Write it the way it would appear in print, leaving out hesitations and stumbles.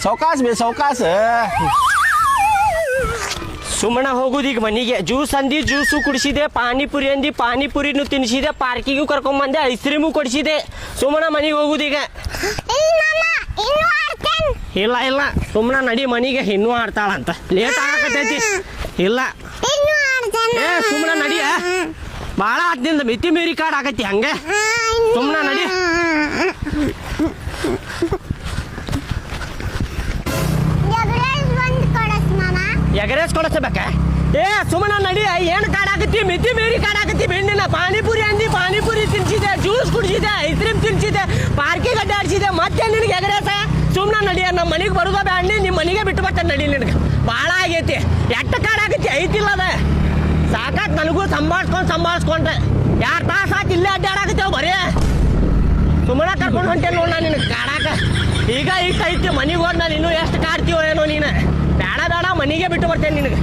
ಸಾವಕಾಶ ಬೇ ಸಾವಕಾಶ. ಸುಮ್ಮನೆ ಹೋಗುದು ಈಗ ಮನೆಗೆ. ಜ್ಯೂಸ್ ಅಂದಿ ಜ್ಯೂಸು ಕುಡಿಸಿದೆ, ಪಾನಿಪುರಿ ಅಂದಿ ಪಾನಿಪುರಿನೂ ತಿನ್ನಿಸಿದೆ, ಪಾರ್ಕಿಗೂ ಕರ್ಕೊಂಬಂದೆ, ಐಸ್ ಕ್ರೀಮು ಕೊಡಿಸಿದೆ. ಸುಮ್ಮನೆ ಮನೆಗೆ ಹೋಗುದು ಈಗ. ಇಲ್ಲ ಇಲ್ಲ ಸುಮ್ಮನೆ ನಡಿ ಮನೆಗೆ. ಇನ್ನೂ ಆಡ್ತಾಳಂತ, ಲೇಟ್ ಆಗಕತ್ತೈತಿ. ಇಲ್ಲ ಏ ಸುಮ್ಮನೆ ನಡಿಯ, ಭಾಳ ಹತ್ತಿಂದ ಮಿತಿ ಮೀರಿ ಕಾಡ್ ಆಗೈತಿ ಹಂಗೆ. ಸುಮ್ಮನೆ ನಡಿ. ಎಗರೇಸ್ ಕೊಡಿಸ್ಬೇಕ? ಏ ಸುಮ್ಮನೆ ನಡಿ. ಏನು ಕಾಡಾಕತ್ತಿ, ಮಿತಿ ಮೀರಿ ಕಾಡಾಕತ್ತಿ. ಬೆಣ್ಣಿನ ಪಾನಿಪುರಿ ಅಂದಿ ಪಾನಿಪುರಿ ತಿನ್ಸಿದೆ, ಜ್ಯೂಸ್ ಕುಡಿಸಿದೆ, ಐಸ್ ಕ್ರೀಮ್ ತಿನ್ಸಿದೆ, ಪಾರ್ಕಿಗೆ ಅಡ್ಡಾಡ್ಸಿದೆ. ಮತ್ತೆ ನಿನಗೆ ಎಗರೇಸ? ಸುಮ್ಮನೆ ನಡಿ. ನಮ್ಮ ಮನೆಗೆ ಬರೋದ ಬ್ಯಾಡಿ, ನಿಮ್ಮ ಮನೆಗೆ ಬಿಟ್ಟು ಬರ್ತೇನೆ ನಡಿ. ನಿನಗೆ ಭಾಳ ಆಗೈತಿ. ಎಟ್ಟ ಕಾಡಾಕತ್ತಿ ಐತಿಲ್ಲ ಅದ ಸಾಕಾತ್. ನನಗೂ ಸಂಭಾಳಿಸ್ಕೊಂಡ್ರೆ 2 ತಾಸು ಆಯ್ತು ಇಲ್ಲೇ ಅಡ್ಡಾಡಾಕತ್ತೇವು ಬರೀ. ಸುಮ್ಮನೆ ಕರ್ಕೊಂಡು ಹೊಂಟೇನೆ ನೋಡ ನಿನಗೆ ಕಾಡಾಕ. ಈಗ ಐತಿ ಮನೆಗೆ ಹೋದ್ಮೇಲೆ ಇನ್ನೂ ಎಷ್ಟು ಕಾಡ್ತೀವೋ ಏನೋ ನೀನು. ಬೇಡ ಬೇಡ ಮನೆಗೆ ಬಿಟ್ಟು ಬರ್ತೇನೆ ನಿನಗೆ.